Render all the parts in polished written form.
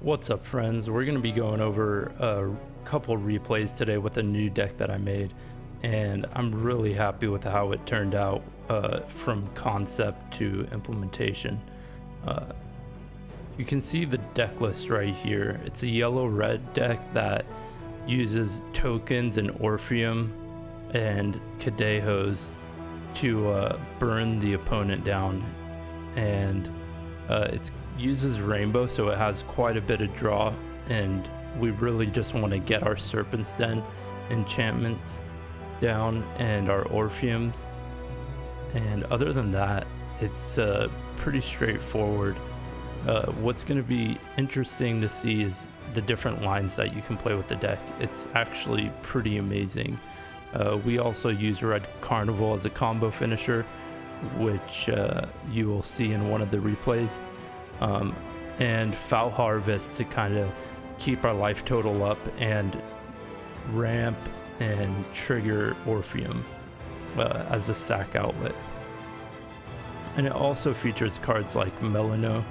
What's up, friends? We're going to be going over a couple replays today with a new deck that I made, and I'm really happy with how it turned out from concept to implementation. You can see the deck list right here. It's a yellow-red deck that uses tokens and Orpheum and Cadejos to burn the opponent down, and it uses rainbow, so it has quite a bit of draw, and we really just want to get our Serpent's Den enchantments down and our Orpheums. And other than that, it's pretty straightforward. What's going to be interesting to see is the different lines that you can play with the deck. It's actually pretty amazing. We also use Red Carnival as a combo finisher, which you will see in one of the replays, and Foul Harvest to kind of keep our life total up and ramp and trigger Orpheum as a sack outlet. And it also features cards like Melano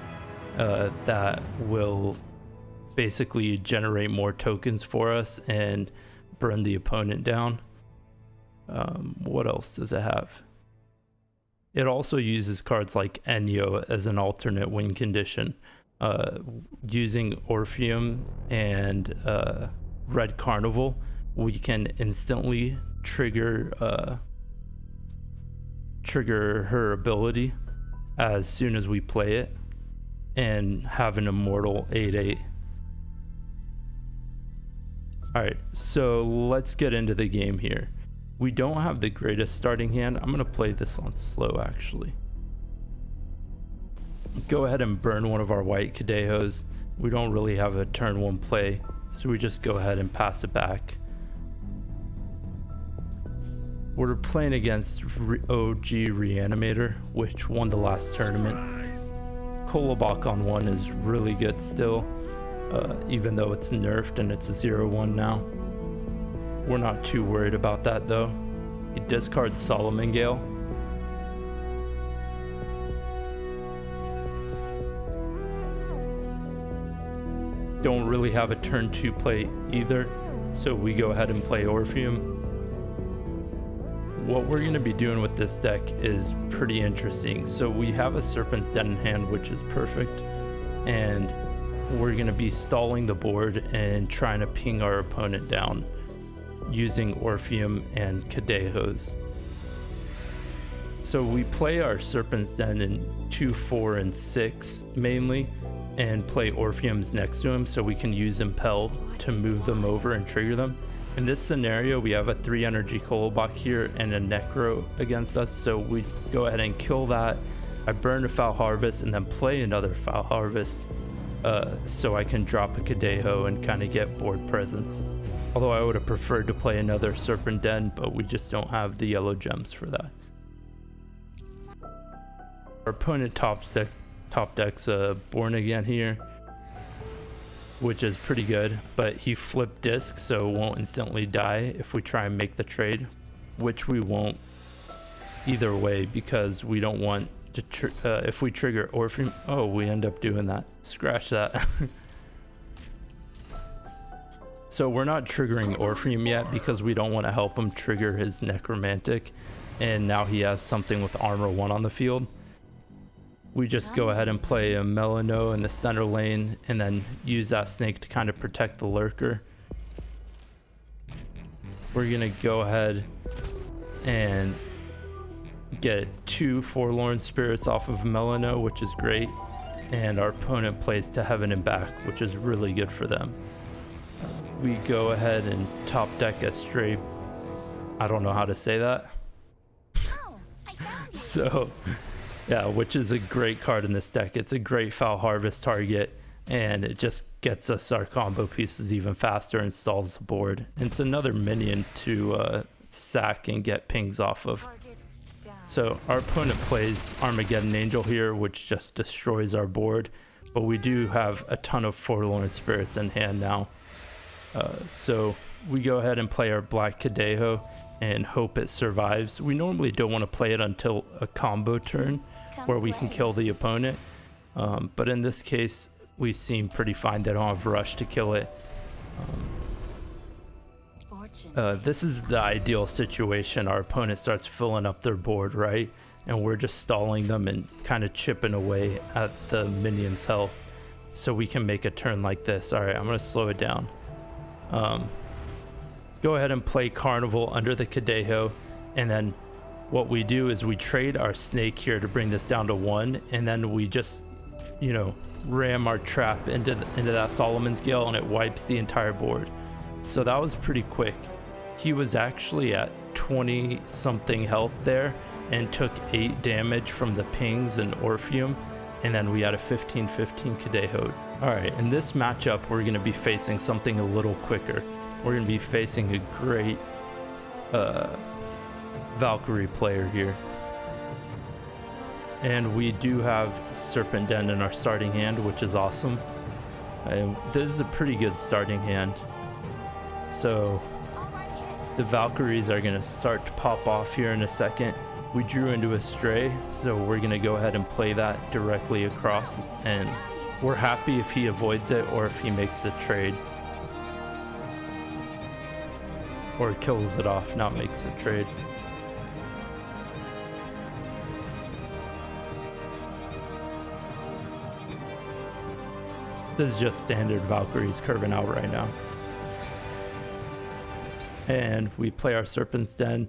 that will basically generate more tokens for us and burn the opponent down. What else does it have? It also uses cards like Enyo as an alternate win condition. Using Orpheum and Red Carnival, we can instantly trigger her ability as soon as we play it and have an immortal 8/8. Alright, so let's get into the game here. We don't have the greatest starting hand. I'm gonna play this on slow actually. Go ahead and burn one of our white Cadejos. We don't really have a turn one play, so we just go ahead and pass it back. We're playing against OG Reanimator, which won the last tournament. Kolobok on one is really good still, even though it's nerfed and it's a 0/1 now. We're not too worried about that though. He discards Solomon Gale. Don't really have a turn 2 play either, so we go ahead and play Orpheum. What we're going to be doing with this deck is pretty interesting. So we have a Serpent's Den in hand, which is perfect, and we're going to be stalling the board and trying to ping our opponent down using Orpheum and Cadejos. So we play our Serpent's Den in 2, 4, and 6 mainly, and play Orpheums next to him so we can use Impel to move them over and trigger them. In this scenario, we have a 3 energy Kolobok here and a Necro against us, so we go ahead and kill that. I burn a Foul Harvest and then play another Foul Harvest so I can drop a Cadejo and kind of get board presence. Although I would have preferred to play another Serpent Den, but we just don't have the yellow gems for that. Our opponent top decks Born Again here, which is pretty good, but he flipped disc, so it won't instantly die if we try and make the trade, which we won't either way because we don't want to if we trigger Orpheum. Oh, we end up doing that. Scratch that. So we're not triggering Orpheum yet because we don't want to help him trigger his Necromantic, and now he has something with armor 1 on the field. We just go ahead and play a Melano in the center lane and then use that snake to kind of protect the lurker. We're gonna go ahead and get 2 Forlorn Spirits off of Melano, which is great, and our opponent plays to Heaven and Back, which is really good for them. We go ahead and top deck a Stray. I don't know how to say that. So yeah, which is a great card in this deck. It's a great Foul Harvest target, and it just gets us our combo pieces even faster and stalls the board. And it's another minion to sack and get pings off of. So our opponent plays Armageddon Angel here, which just destroys our board, but we do have a ton of Forlorn Spirits in hand now. So we go ahead and play our Black Cadejo and hope it survives. We normally don't want to play it until a combo turn where we can kill the opponent, but in this case we seem pretty fine. They don't have rush to kill it. This is the ideal situation. Our opponent starts filling up their board, right? And we're just stalling them and kind of chipping away at the minions' health so we can make a turn like this. All right, I'm going to slow it down. Go ahead and play Carnival under the Cadejo, and then what we do is we trade our snake here to bring this down to 1, and then we just, you know, ram our trap into that Solomon's Gale, and it wipes the entire board. So that was pretty quick. He was actually at 20 something health there and took 8 damage from the pings and Orpheum, and then we had a 15-15 Cadejo. All right, in this matchup we're going to be facing something a little quicker. We're going to be facing a great Valkyrie player here, and we do have Serpent Den in our starting hand, which is awesome. And this is a pretty good starting hand. So the Valkyries are going to start to pop off here in a second. We drew into a Stray, so we're going to go ahead and play that directly across, and we're happy if he avoids it or if he makes the trade. Or kills it off, not makes the trade. This is just standard Valkyries curving out right now. And we play our Serpent's Den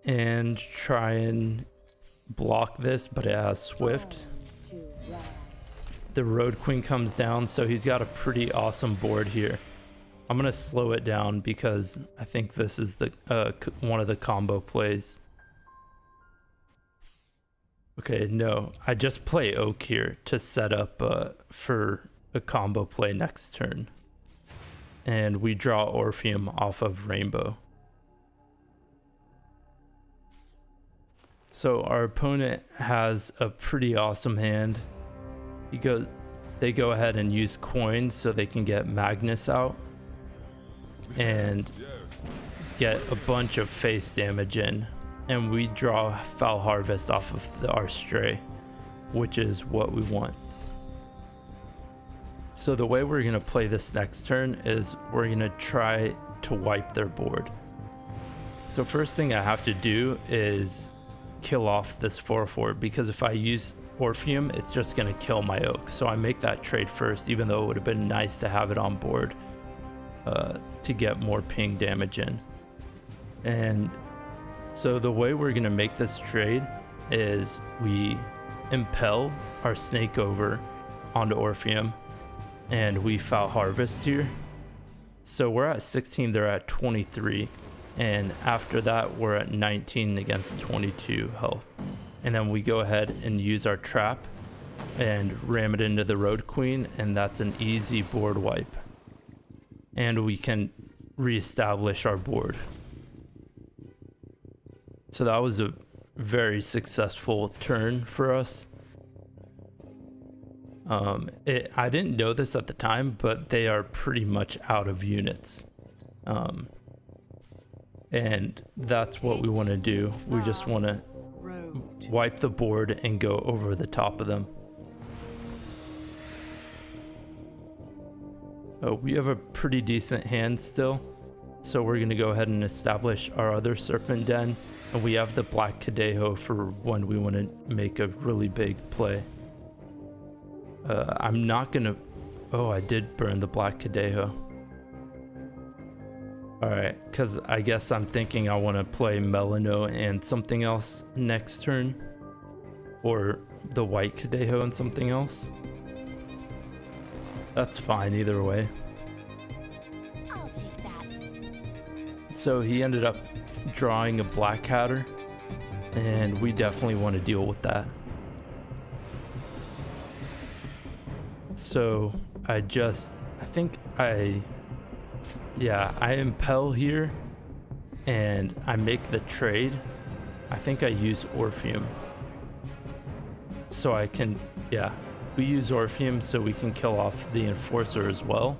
and try and block this, but it has Swift. The Road Queen comes down, so he's got a pretty awesome board here. I'm gonna slow it down because I think this is the one of the combo plays. Okay, no, I just play Oak here to set up for a combo play next turn. And we draw Orpheum off of Rainbow. So our opponent has a pretty awesome hand. They go ahead and use coins so they can get Magnus out and get a bunch of face damage in, and we draw Foul Harvest off of our Stray, which is what we want. So the way we're going to play this next turn is we're going to try to wipe their board. So first thing I have to do is kill off this 4/4, because if I use Orpheum, it's just going to kill my Oak. So I make that trade first, even though it would have been nice to have it on board to get more ping damage in. And so the way we're going to make this trade is we impel our snake over onto Orpheum, and we Foul Harvest here. So we're at 16, they're at 23, and after that we're at 19 against 22 health. And then we go ahead and use our trap and ram it into the Road Queen, and that's an easy board wipe. And we can reestablish our board. So that was a very successful turn for us. I didn't know this at the time, but they are pretty much out of units. And that's what we want to do. We just want to wipe the board and go over the top of them. We have a pretty decent hand still, so we're going to go ahead and establish our other Serpent Den, and we have the Black Cadejo for when we want to make a really big play. I'm not going to... Oh, I did burn the Black Cadejo. Alright, because I guess I'm thinking I want to play Melano and something else next turn. Or the White Cadejo and something else. That's fine either way. I'll take that. So he ended up drawing a Black Hatter, and we definitely want to deal with that. So I impel here and I make the trade. I think I use Orpheum. So I can, yeah, we use Orpheum so we can kill off the Enforcer as well.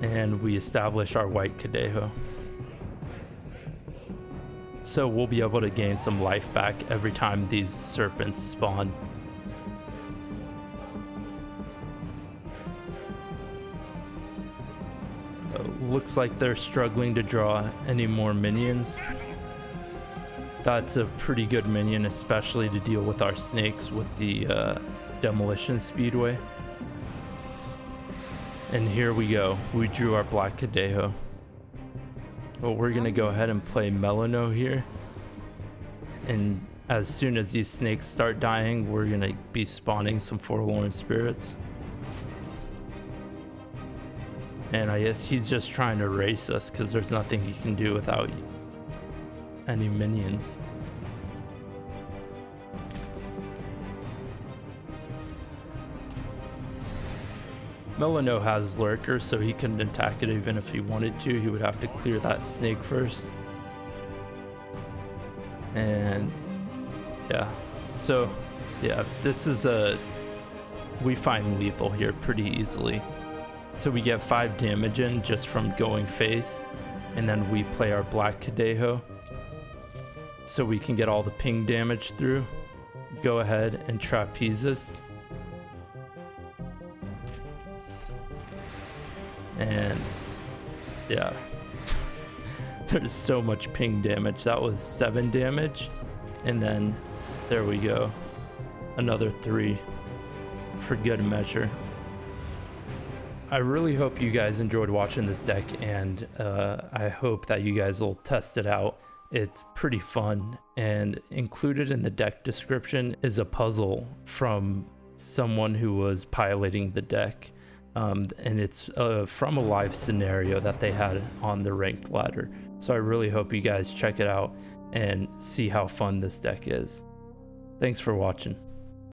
And we establish our White Cadejo. so we'll be able to gain some life back every time these serpents spawn. Looks like they're struggling to draw any more minions. That's a pretty good minion, especially to deal with our snakes with the demolition speedway. And here we go. We drew our Black Cadejo. Well, we're gonna go ahead and play Melano here. And as soon as these snakes start dying, we're gonna be spawning some Forlorn Spirits. And I guess he's just trying to race us because there's nothing he can do without any minions. Melano has Lurker, so he couldn't attack it even if he wanted to. He would have to clear that snake first. And yeah, so yeah, this is we find lethal here pretty easily. So we get 5 damage in just from going face, and then we play our Black Cadejo so we can get all the ping damage through. Go ahead and trapezist. And yeah, there's so much ping damage. That was 7 damage, and then there we go, another 3 for good measure. I really hope you guys enjoyed watching this deck, and I hope that you guys will test it out. It's pretty fun, and included in the deck description is a puzzle from someone who was piloting the deck, and it's from a live scenario that they had on the ranked ladder. So I really hope you guys check it out and see how fun this deck is. Thanks for watching.